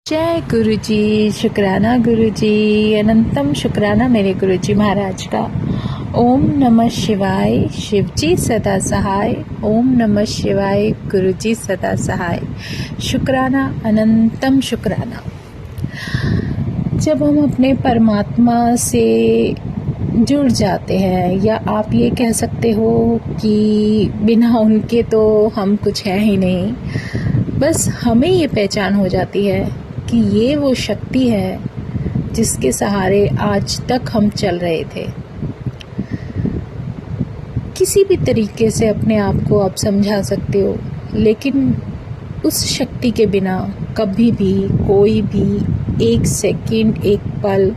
जय गुरु जी। शुक्राना गुरु जी, अनंतम शुक्राना मेरे गुरु जी महाराज का। ओम नमः शिवाय, शिव जी सदा सहाय। ओम नमः शिवाय, गुरु जी सदा सहाय। शुक्राना, अनंतम शुक्राना। जब हम अपने परमात्मा से जुड़ जाते हैं, या आप ये कह सकते हो कि बिना उनके तो हम कुछ है ही नहीं, बस हमें ये पहचान हो जाती है कि ये वो शक्ति है जिसके सहारे आज तक हम चल रहे थे। किसी भी तरीके से अपने आप को आप समझा सकते हो, लेकिन उस शक्ति के बिना कभी भी कोई भी एक सेकंड, एक पल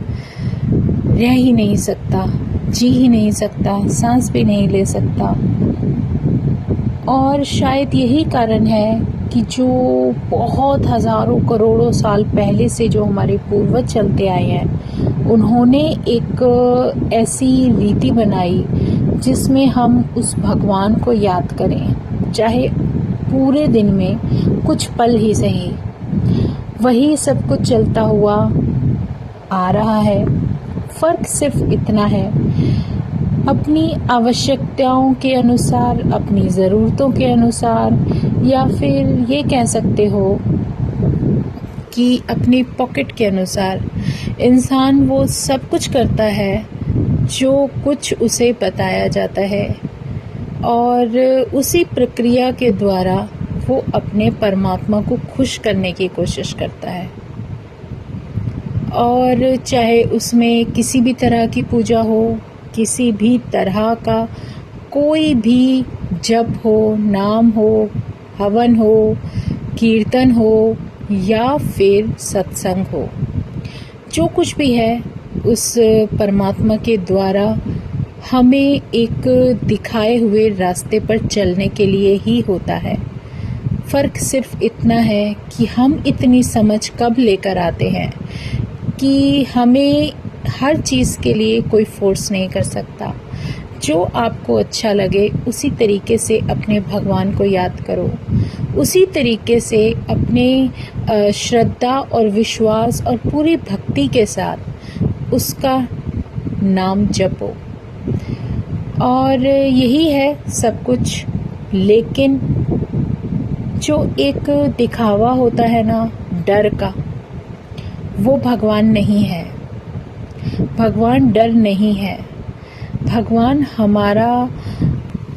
रह ही नहीं सकता, जी ही नहीं सकता, सांस भी नहीं ले सकता। और शायद यही कारण है कि जो बहुत हज़ारों करोड़ों साल पहले से जो हमारे पूर्वज चलते आए हैं, उन्होंने एक ऐसी रीति बनाई जिसमें हम उस भगवान को याद करें, चाहे पूरे दिन में कुछ पल ही सही। वही सब कुछ चलता हुआ आ रहा है। फ़र्क सिर्फ इतना है, अपनी आवश्यकताओं के अनुसार, अपनी ज़रूरतों के अनुसार, या फिर ये कह सकते हो कि अपनी पॉकेट के अनुसार इंसान वो सब कुछ करता है जो कुछ उसे बताया जाता है, और उसी प्रक्रिया के द्वारा वो अपने परमात्मा को खुश करने की कोशिश करता है। और चाहे उसमें किसी भी तरह की पूजा हो, किसी भी तरह का कोई भी जप हो, नाम हो, हवन हो, कीर्तन हो, या फिर सत्संग हो, जो कुछ भी है उस परमात्मा के द्वारा हमें एक दिखाए हुए रास्ते पर चलने के लिए ही होता है। फ़र्क सिर्फ इतना है कि हम इतनी समझ कब लेकर आते हैं कि हमें हर चीज़ के लिए कोई फोर्स नहीं कर सकता। जो आपको अच्छा लगे उसी तरीके से अपने भगवान को याद करो, उसी तरीके से अपने श्रद्धा और विश्वास और पूरी भक्ति के साथ उसका नाम जपो। और यही है सब कुछ। लेकिन जो एक दिखावा होता है ना, डर का, वो भगवान नहीं है। भगवान डर नहीं है। भगवान हमारा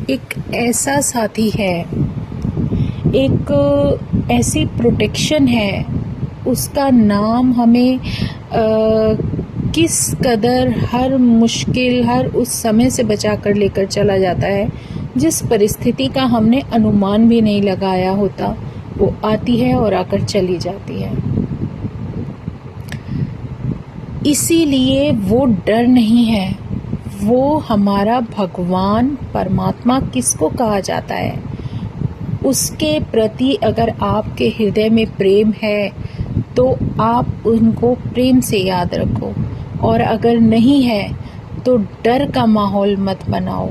एक ऐसा साथी है, एक ऐसी प्रोटेक्शन है। उसका नाम हमें किस कदर हर मुश्किल, हर उस समय से बचा कर लेकर चला जाता है जिस परिस्थिति का हमने अनुमान भी नहीं लगाया होता, वो आती है और आकर चली जाती है। इसीलिए वो डर नहीं है। वो हमारा भगवान, परमात्मा किसको कहा जाता है? उसके प्रति अगर आपके हृदय में प्रेम है तो आप उनको प्रेम से याद रखो, और अगर नहीं है तो डर का माहौल मत बनाओ,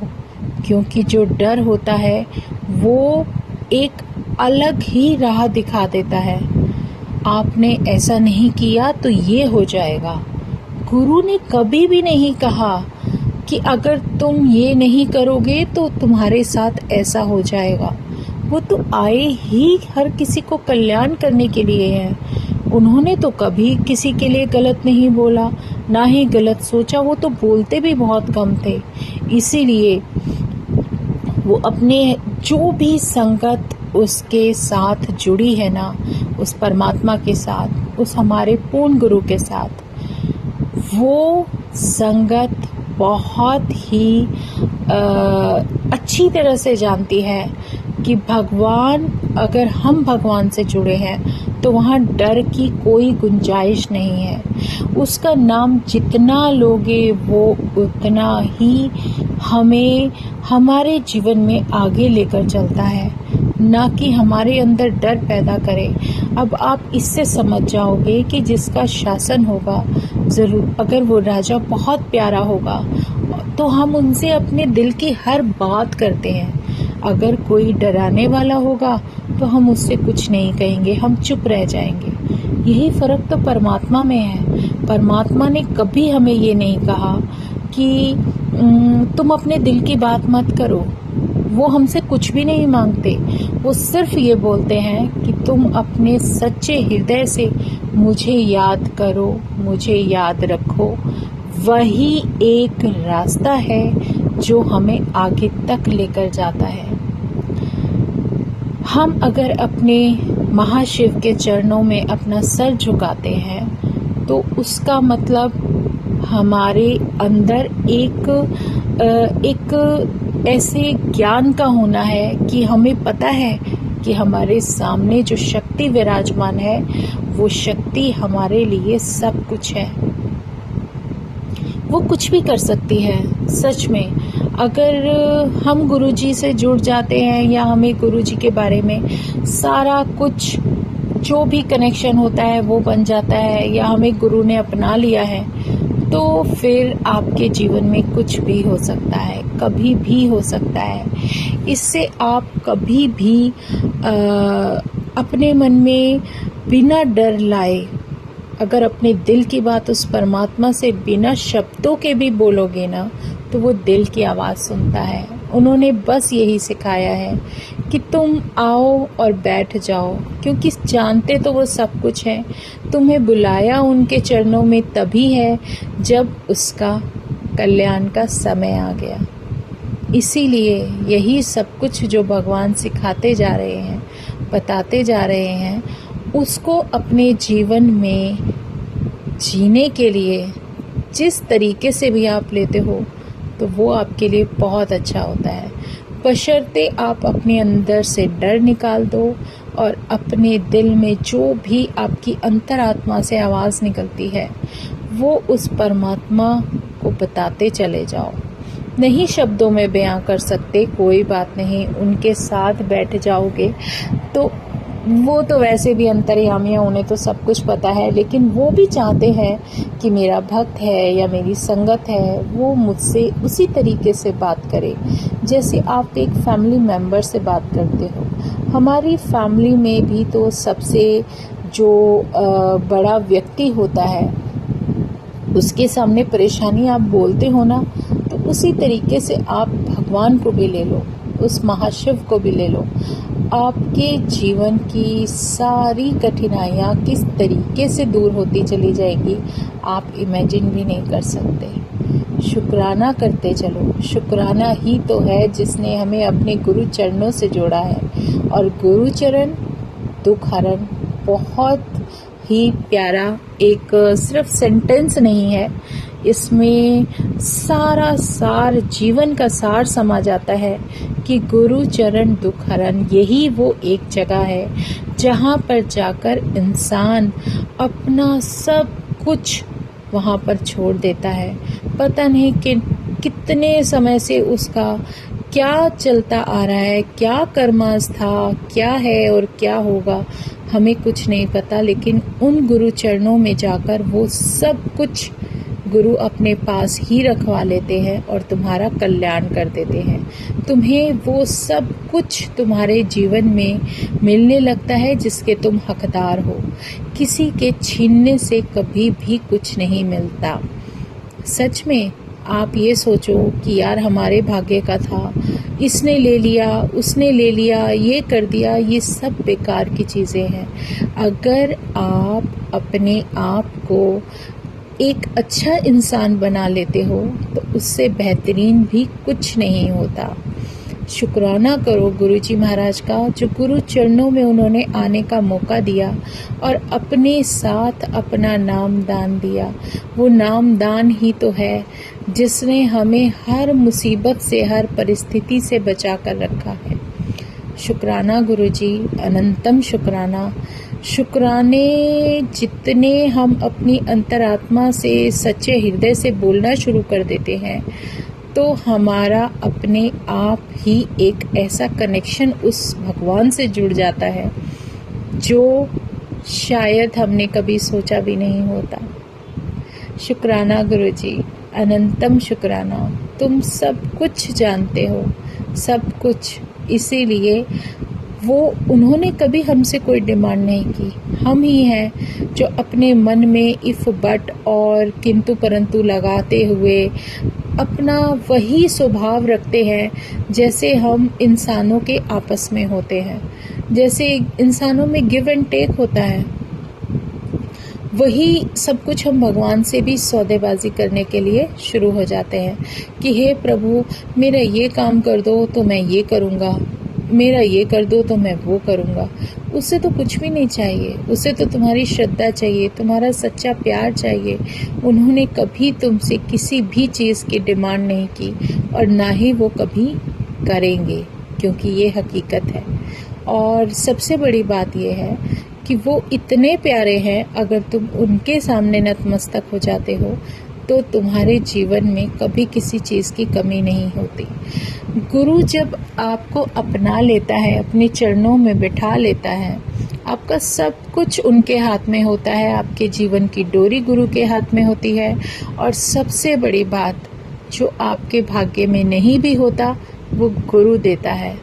क्योंकि जो डर होता है वो एक अलग ही राह दिखा देता है। आपने ऐसा नहीं किया तो ये हो जाएगा। गुरु ने कभी भी नहीं कहा कि अगर तुम ये नहीं करोगे तो तुम्हारे साथ ऐसा हो जाएगा। वो तो आए ही हर किसी को कल्याण करने के लिए हैं। उन्होंने तो कभी किसी के लिए गलत नहीं बोला, ना ही गलत सोचा। वो तो बोलते भी बहुत कम थे। इसीलिए वो अपने जो भी संगत उसके साथ जुड़ी है ना, उस परमात्मा के साथ, उस हमारे पूर्ण गुरु के साथ, वो संगत बहुत ही अच्छी तरह से जानती है कि भगवान, अगर हम भगवान से जुड़े हैं तो वहाँ डर की कोई गुंजाइश नहीं है। उसका नाम जितना लोगे वो उतना ही हमें हमारे जीवन में आगे लेकर चलता है, ना कि हमारे अंदर डर पैदा करे। अब आप इससे समझ जाओगे कि जिसका शासन होगा, ज़रूर अगर वो राजा बहुत प्यारा होगा तो हम उनसे अपने दिल की हर बात करते हैं। अगर कोई डराने वाला होगा तो हम उससे कुछ नहीं कहेंगे, हम चुप रह जाएंगे। यही फ़र्क तो परमात्मा में है। परमात्मा ने कभी हमें ये नहीं कहा कि तुम अपने दिल की बात मत करो। वो हमसे कुछ भी नहीं मांगते। वो सिर्फ ये बोलते हैं कि तुम अपने सच्चे हृदय से मुझे याद करो, मुझे याद रखो। वही एक रास्ता है जो हमें आगे तक लेकर जाता है। हम अगर अपने महाशिव के चरणों में अपना सर झुकाते हैं तो उसका मतलब हमारे अंदर एक ऐसे ज्ञान का होना है कि हमें पता है कि हमारे सामने जो शक्ति विराजमान है वो शक्ति हमारे लिए सब कुछ है। वो कुछ भी कर सकती है। सच में अगर हम गुरुजी से जुड़ जाते हैं या हमें गुरुजी के बारे में सारा कुछ जो भी कनेक्शन होता है वो बन जाता है, या हमें गुरु ने अपना लिया है, तो फिर आपके जीवन में कुछ भी हो सकता है, कभी भी हो सकता है। इससे आप कभी भी अपने मन में बिना डर लाए अगर अपने दिल की बात उस परमात्मा से बिना शब्दों के भी बोलोगे ना, तो वो दिल की आवाज़ सुनता है। उन्होंने बस यही सिखाया है कि तुम आओ और बैठ जाओ, क्योंकि जानते तो वो सब कुछ है। तुम्हें बुलाया उनके चरणों में तभी है जब उसका कल्याण का समय आ गया। इसीलिए यही सब कुछ जो भगवान सिखाते जा रहे हैं, बताते जा रहे हैं, उसको अपने जीवन में जीने के लिए जिस तरीके से भी आप लेते हो तो वो आपके लिए बहुत अच्छा होता है। बशर्ते आप अपने अंदर से डर निकाल दो और अपने दिल में जो भी आपकी अंतरात्मा से आवाज़ निकलती है वो उस परमात्मा को बताते चले जाओ। नहीं शब्दों में बयां कर सकते, कोई बात नहीं, उनके साथ बैठ जाओगे तो वो तो वैसे भी अंतर्यामी है, उन्हें तो सब कुछ पता है, लेकिन वो भी चाहते हैं कि मेरा भक्त है या मेरी संगत है वो मुझसे उसी तरीके से बात करे जैसे आप एक फैमिली मेम्बर से बात करते हो। हमारी फैमिली में भी तो सबसे जो बड़ा व्यक्ति होता है उसके सामने परेशानी आप बोलते हो ना, तो उसी तरीके से आप भगवान को भी ले लो, उस महाशिव को भी ले लो। आपके जीवन की सारी कठिनाइयाँ किस तरीके से दूर होती चली जाएंगी आप इमेजिन भी नहीं कर सकते। शुक्राना करते चलो। शुक्राना ही तो है जिसने हमें अपने गुरु चरणों से जोड़ा है। और गुरु चरण दुख हरण बहुत ही प्यारा एक सिर्फ सेंटेंस नहीं है, इसमें सारा सार जीवन का सार समा जाता है कि गुरु चरण दुख हरण। यही वो एक जगह है जहाँ पर जाकर इंसान अपना सब कुछ वहाँ पर छोड़ देता है। पता नहीं कि कितने समय से उसका क्या चलता आ रहा है, क्या कर्मास था, क्या है और क्या होगा, हमें कुछ नहीं पता, लेकिन उन गुरु चरणों में जाकर वो सब कुछ गुरु अपने पास ही रखवा लेते हैं और तुम्हारा कल्याण कर देते हैं। तुम्हें वो सब कुछ तुम्हारे जीवन में मिलने लगता है जिसके तुम हकदार हो। किसी के छीनने से कभी भी कुछ नहीं मिलता। सच में आप ये सोचो कि यार हमारे भाग्य का था, इसने ले लिया, उसने ले लिया, ये कर दिया, ये सब बेकार की चीज़ें हैं। अगर आप अपने आप को एक अच्छा इंसान बना लेते हो तो उससे बेहतरीन भी कुछ नहीं होता। शुक्राना करो गुरुजी महाराज का, जो गुरु चरणों में उन्होंने आने का मौका दिया और अपने साथ अपना नाम दान दिया। वो नाम दान ही तो है जिसने हमें हर मुसीबत से, हर परिस्थिति से बचा कर रखा है। शुक्राना गुरुजी, अनंतम शुक्राना। शुक्राने जितने हम अपनी अंतरात्मा से, सच्चे हृदय से बोलना शुरू कर देते हैं तो हमारा अपने आप ही एक ऐसा कनेक्शन उस भगवान से जुड़ जाता है जो शायद हमने कभी सोचा भी नहीं होता। शुक्राना गुरुजी, अनंतम शुक्राना। तुम सब कुछ जानते हो, सब कुछ। इसीलिए वो उन्होंने कभी हमसे कोई डिमांड नहीं की, हम ही हैं जो अपने मन में इफ बट और किंतु परंतु लगाते हुए अपना वही स्वभाव रखते हैं जैसे हम इंसानों के आपस में होते हैं। जैसे इंसानों में गिव एंड टेक होता है, वही सब कुछ हम भगवान से भी सौदेबाजी करने के लिए शुरू हो जाते हैं कि हे प्रभु, मेरा ये काम कर दो तो मैं ये करूँगा, मेरा ये कर दो तो मैं वो करूँगा। उससे तो कुछ भी नहीं चाहिए, उससे तो तुम्हारी श्रद्धा चाहिए, तुम्हारा सच्चा प्यार चाहिए। उन्होंने कभी तुमसे किसी भी चीज़ की डिमांड नहीं की और ना ही वो कभी करेंगे, क्योंकि ये हकीकत है। और सबसे बड़ी बात ये है कि वो इतने प्यारे हैं, अगर तुम उनके सामने नतमस्तक हो जाते हो तो तुम्हारे जीवन में कभी किसी चीज़ की कमी नहीं होती। गुरु जब आपको अपना लेता है, अपने चरणों में बिठा लेता है, आपका सब कुछ उनके हाथ में होता है, आपके जीवन की डोरी गुरु के हाथ में होती है। और सबसे बड़ी बात, जो आपके भाग्य में नहीं भी होता वो गुरु देता है।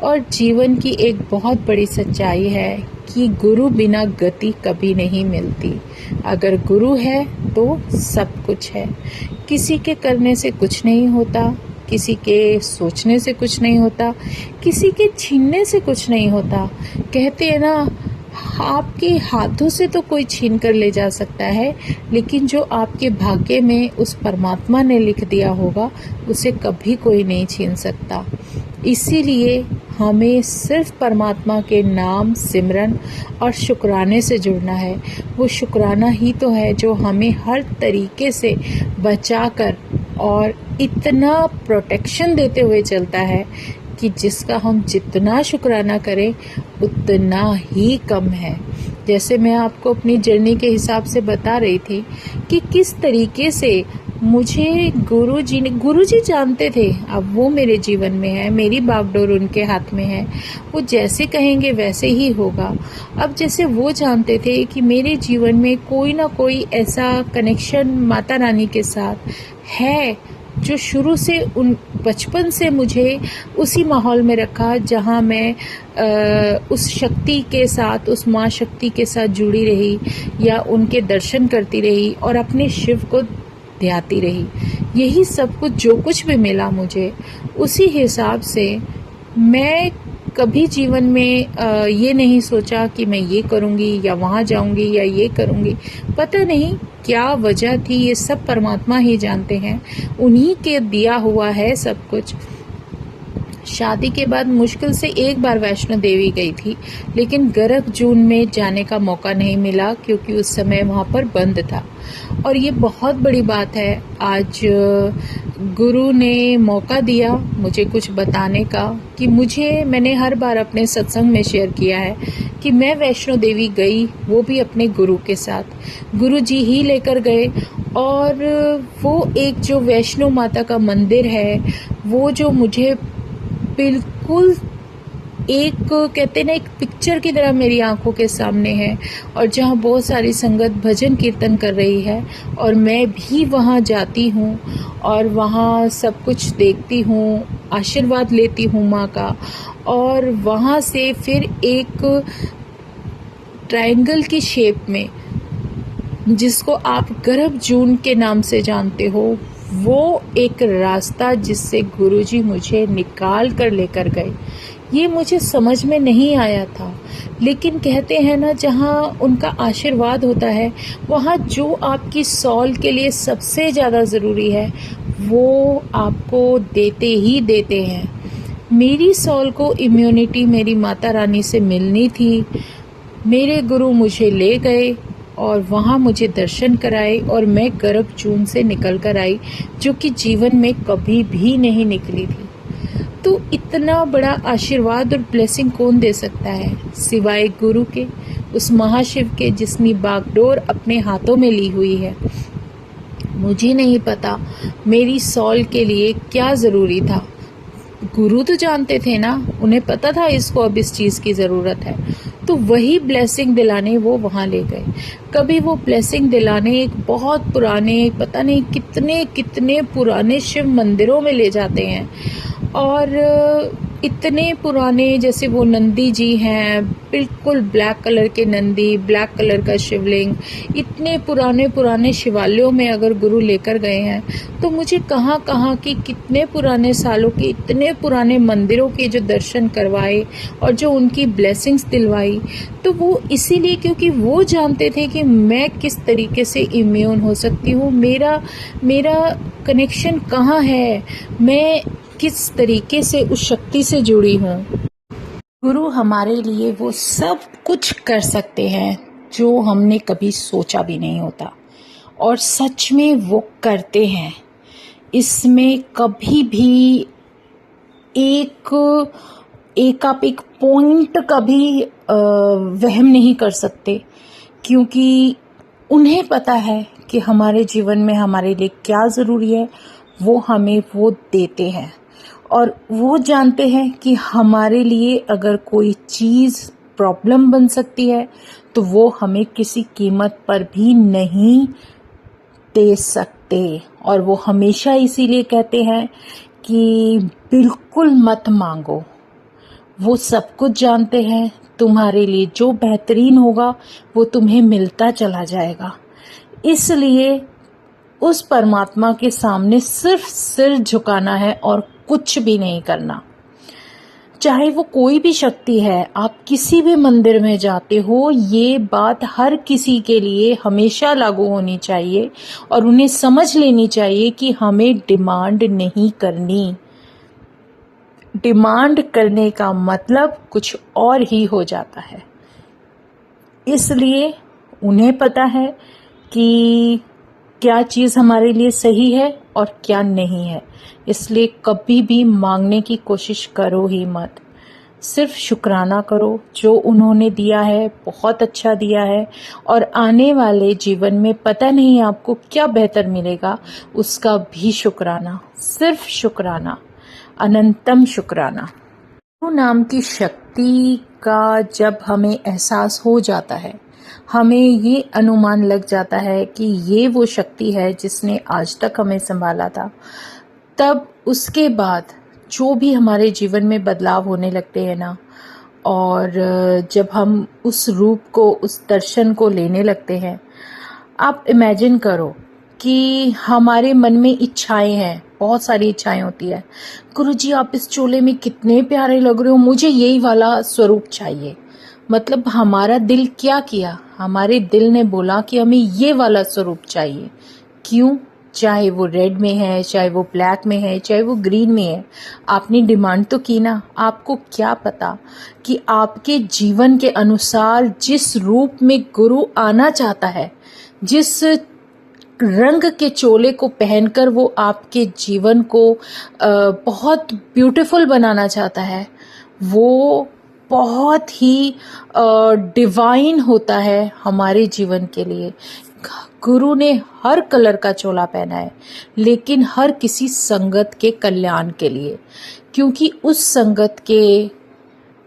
और जीवन की एक बहुत बड़ी सच्चाई है कि गुरु बिना गति कभी नहीं मिलती। अगर गुरु है तो सब कुछ है। किसी के करने से कुछ नहीं होता, किसी के सोचने से कुछ नहीं होता, किसी के छीनने से कुछ नहीं होता। कहते हैं ना, आपके हाथों से तो कोई छीन कर ले जा सकता है, लेकिन जो आपके भाग्य में उस परमात्मा ने लिख दिया होगा उसे कभी कोई नहीं छीन सकता। इसीलिए हमें सिर्फ परमात्मा के नाम, सिमरन और शुक्राने से जुड़ना है। वो शुक्राना ही तो है जो हमें हर तरीके से बचाकर और इतना प्रोटेक्शन देते हुए चलता है कि जिसका हम जितना शुक्राना करें उतना ही कम है। जैसे मैं आपको अपनी जर्नी के हिसाब से बता रही थी कि किस तरीके से मुझे गुरुजी जानते थे। अब वो मेरे जीवन में है, मेरी बागडोर उनके हाथ में है, वो जैसे कहेंगे वैसे ही होगा। अब जैसे वो जानते थे कि मेरे जीवन में कोई ना कोई ऐसा कनेक्शन माता रानी के साथ है जो शुरू से उन बचपन से मुझे उसी माहौल में रखा जहाँ मैं उस शक्ति के साथ, उस माँ शक्ति के साथ जुड़ी रही या उनके दर्शन करती रही और अपने शिव को ध्याती रही। यही सब कुछ जो कुछ भी मिला मुझे, उसी हिसाब से मैं कभी जीवन में ये नहीं सोचा कि मैं ये करूँगी या वहाँ जाऊँगी या ये करूँगी। पता नहीं क्या वजह थी, ये सब परमात्मा ही जानते हैं, उन्हीं के दिया हुआ है सब कुछ। शादी के बाद मुश्किल से एक बार वैष्णो देवी गई थी, लेकिन गर्भ जून में जाने का मौका नहीं मिला क्योंकि उस समय वहाँ पर बंद था। और ये बहुत बड़ी बात है, आज गुरु ने मौका दिया मुझे कुछ बताने का कि मैंने हर बार अपने सत्संग में शेयर किया है कि मैं वैष्णो देवी गई, वो भी अपने गुरु के साथ। गुरु जी ही लेकर गए और वो एक जो वैष्णो माता का मंदिर है, वो जो मुझे बिल्कुल एक कहते ना, एक पिक्चर की तरह मेरी आंखों के सामने है, और जहाँ बहुत सारी संगत भजन कीर्तन कर रही है और मैं भी वहाँ जाती हूँ और वहाँ सब कुछ देखती हूँ, आशीर्वाद लेती हूँ माँ का। और वहाँ से फिर एक ट्रायंगल की शेप में, जिसको आप गर्भ जून के नाम से जानते हो, वो एक रास्ता जिससे गुरुजी मुझे निकाल कर लेकर गए। ये मुझे समझ में नहीं आया था, लेकिन कहते हैं ना, जहाँ उनका आशीर्वाद होता है वहाँ जो आपकी सॉल के लिए सबसे ज़्यादा ज़रूरी है वो आपको देते ही देते हैं। मेरी सॉल को इम्यूनिटी मेरी माता रानी से मिलनी थी। मेरे गुरु मुझे ले गए और वहाँ मुझे दर्शन कराए और मैं गर्भ जून से निकल कर आई, जो कि जीवन में कभी भी नहीं निकली थी। तो इतना बड़ा आशीर्वाद और ब्लेसिंग कौन दे सकता है सिवाय गुरु के, उस महाशिव के जिसने बागडोर अपने हाथों में ली हुई है। मुझे नहीं पता मेरी सॉल के लिए क्या ज़रूरी था, गुरु तो जानते थे ना, उन्हें पता था इसको अब इस चीज़ की ज़रूरत है, तो वही ब्लेसिंग दिलाने वो वहाँ ले गए। कभी वो ब्लेसिंग दिलाने एक बहुत पुराने, पता नहीं कितने कितने पुराने शिव मंदिरों में ले जाते हैं और इतने पुराने, जैसे वो नंदी जी हैं, बिल्कुल ब्लैक कलर के नंदी, ब्लैक कलर का शिवलिंग, इतने पुराने पुराने शिवालयों में अगर गुरु लेकर गए हैं, तो मुझे कहाँ कहाँ की कितने पुराने सालों के इतने पुराने मंदिरों के जो दर्शन करवाए और जो उनकी ब्लेसिंग्स दिलवाई, तो वो इसीलिए क्योंकि वो जानते थे कि मैं किस तरीके से इम्यून हो सकती हूँ, मेरा कनेक्शन कहाँ है, मैं किस तरीके से उस शक्ति से जुड़ी हूँ। गुरु हमारे लिए वो सब कुछ कर सकते हैं जो हमने कभी सोचा भी नहीं होता, और सच में वो करते हैं। इसमें कभी भी आप एक पॉइंट का भी वहम नहीं कर सकते, क्योंकि उन्हें पता है कि हमारे जीवन में हमारे लिए क्या ज़रूरी है, वो हमें वो देते हैं। और वो जानते हैं कि हमारे लिए अगर कोई चीज़ प्रॉब्लम बन सकती है, तो वो हमें किसी कीमत पर भी नहीं दे सकते। और वो हमेशा इसीलिए कहते हैं कि बिल्कुल मत मांगो, वो सब कुछ जानते हैं, तुम्हारे लिए जो बेहतरीन होगा वो तुम्हें मिलता चला जाएगा। इसलिए उस परमात्मा के सामने सिर्फ सिर झुकाना है और कुछ भी नहीं करना। चाहे वो कोई भी शक्ति है, आप किसी भी मंदिर में जाते हो, ये बात हर किसी के लिए हमेशा लागू होनी चाहिए और उन्हें समझ लेनी चाहिए कि हमें डिमांड नहीं करनी। डिमांड करने का मतलब कुछ और ही हो जाता है। इसलिए उन्हें पता है कि क्या चीज़ हमारे लिए सही है और क्या नहीं है। इसलिए कभी भी मांगने की कोशिश करो ही मत, सिर्फ शुक्राना करो। जो उन्होंने दिया है बहुत अच्छा दिया है, और आने वाले जीवन में पता नहीं आपको क्या बेहतर मिलेगा, उसका भी शुक्राना, सिर्फ शुक्राना, अनंतम शुक्राना। गुरु नाम की शक्ति का जब हमें एहसास हो जाता है, हमें ये अनुमान लग जाता है कि ये वो शक्ति है जिसने आज तक हमें संभाला था, तब उसके बाद जो भी हमारे जीवन में बदलाव होने लगते हैं ना, और जब हम उस रूप को, उस दर्शन को लेने लगते हैं, आप इमेजिन करो कि हमारे मन में इच्छाएं हैं, बहुत सारी इच्छाएं होती है। गुरुजी आप इस चोले में कितने प्यारे लग रहे हो, मुझे यही वाला स्वरूप चाहिए। मतलब हमारा दिल क्या किया, हमारे दिल ने बोला कि हमें ये वाला स्वरूप चाहिए। क्यों? चाहे वो रेड में है, चाहे वो ब्लैक में है, चाहे वो ग्रीन में है, आपने डिमांड तो की ना। आपको क्या पता कि आपके जीवन के अनुसार जिस रूप में गुरु आना चाहता है, जिस रंग के चोले को पहनकर वो आपके जीवन को बहुत ब्यूटीफुल बनाना चाहता है, वो बहुत ही डिवाइन होता है हमारे जीवन के लिए। गुरु ने हर कलर का चोला पहना है, लेकिन हर किसी संगत के कल्याण के लिए, क्योंकि उस संगत के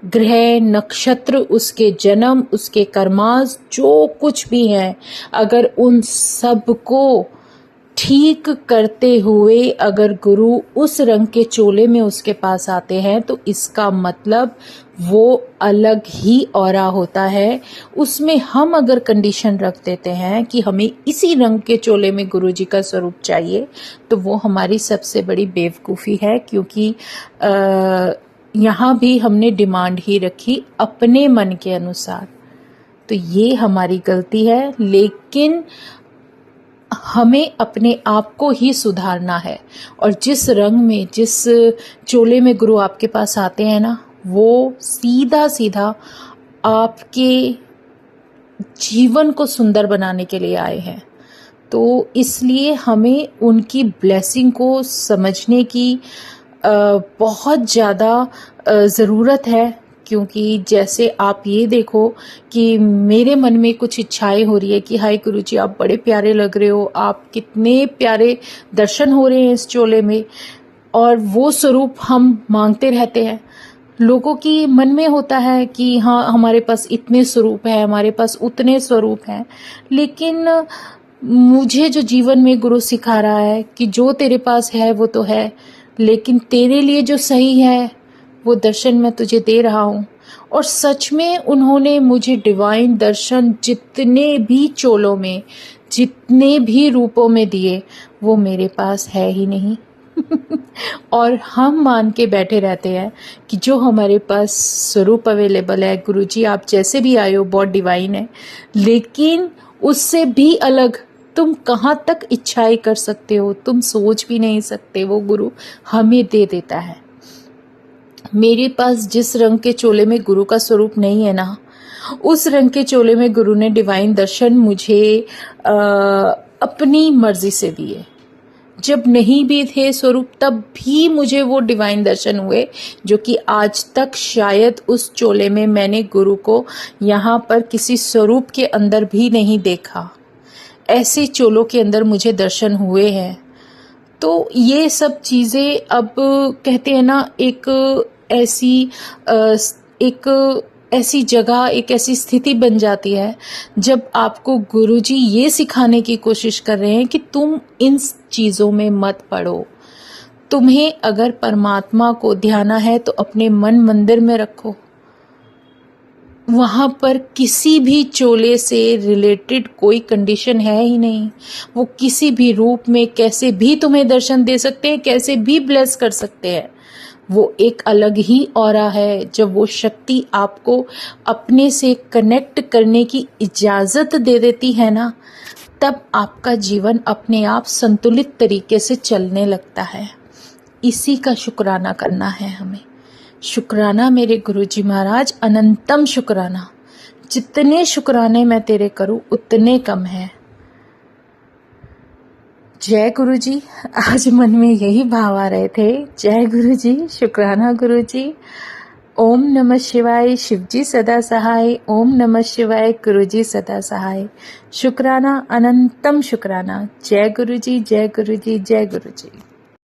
ग्रह, नक्षत्र, उसके जन्म, उसके कर्मास, जो कुछ भी है, अगर उन सब को ठीक करते हुए अगर गुरु उस रंग के चोले में उसके पास आते हैं, तो इसका मतलब वो अलग ही ऑरा होता है। उसमें हम अगर कंडीशन रख देते हैं कि हमें इसी रंग के चोले में गुरुजी का स्वरूप चाहिए, तो वो हमारी सबसे बड़ी बेवकूफ़ी है, क्योंकि यहाँ भी हमने डिमांड ही रखी अपने मन के अनुसार। तो ये हमारी गलती है, लेकिन हमें अपने आप को ही सुधारना है। और जिस रंग में, जिस चोले में गुरु आपके पास आते हैं ना, वो सीधा सीधा आपके जीवन को सुंदर बनाने के लिए आए हैं। तो इसलिए हमें उनकी ब्लेसिंग को समझने की बहुत ज़्यादा ज़रूरत है, क्योंकि जैसे आप ये देखो कि मेरे मन में कुछ इच्छाएं हो रही है कि हाय गुरुजी आप बड़े प्यारे लग रहे हो, आप कितने प्यारे दर्शन हो रहे हैं इस चोले में, और वो स्वरूप हम मांगते रहते हैं। लोगों की मन में होता है कि हाँ हमारे पास इतने स्वरूप है, हमारे पास उतने स्वरूप हैं, लेकिन मुझे जो जीवन में गुरु सिखा रहा है कि जो तेरे पास है वो तो है, लेकिन तेरे लिए जो सही है वो दर्शन मैं तुझे दे रहा हूँ। और सच में उन्होंने मुझे डिवाइन दर्शन जितने भी चोलों में, जितने भी रूपों में दिए, वो मेरे पास है ही नहीं। और हम मान के बैठे रहते हैं कि जो हमारे पास स्वरूप अवेलेबल है, गुरुजी आप जैसे भी आए हो बहुत डिवाइन है, लेकिन उससे भी अलग तुम कहाँ तक इच्छाएं कर सकते हो, तुम सोच भी नहीं सकते, वो गुरु हमें दे देता है। मेरे पास जिस रंग के चोले में गुरु का स्वरूप नहीं है ना, उस रंग के चोले में गुरु ने डिवाइन दर्शन मुझे अपनी मर्जी से दिए। जब नहीं भी थे स्वरूप तब भी मुझे वो डिवाइन दर्शन हुए, जो कि आज तक शायद उस चोले में मैंने गुरु को यहाँ पर किसी स्वरूप के अंदर भी नहीं देखा। ऐसे चोलों के अंदर मुझे दर्शन हुए हैं। तो ये सब चीज़ें अब कहते हैं ना, एक ऐसी जगह, एक ऐसी स्थिति बन जाती है जब आपको गुरुजी ये सिखाने की कोशिश कर रहे हैं कि तुम इन चीज़ों में मत पड़ो। तुम्हें अगर परमात्मा को ध्याना है तो अपने मन मंदिर में रखो, वहाँ पर किसी भी चोले से रिलेटेड कोई कंडीशन है ही नहीं। वो किसी भी रूप में कैसे भी तुम्हें दर्शन दे सकते हैं, कैसे भी ब्लेस कर सकते हैं। वो एक अलग ही ऑरा है। जब वो शक्ति आपको अपने से कनेक्ट करने की इजाज़त दे देती है ना, तब आपका जीवन अपने आप संतुलित तरीके से चलने लगता है। इसी का शुक्राना करना है हमें। शुक्राना मेरे गुरुजी महाराज, अनंतम शुक्राना। जितने शुक्राने मैं तेरे करूं उतने कम है। जय गुरुजी। आज मन में यही भाव आ रहे थे। जय गुरुजी, शुक्राना गुरुजी। ओम नमः शिवाय, शिवजी सदा सहाय। ओम नमः शिवाय, गुरुजी सदा सहाय। शुक्राना, अनंतम शुक्राना। जय गुरुजी, जय गुरुजी, जय गुरुजी।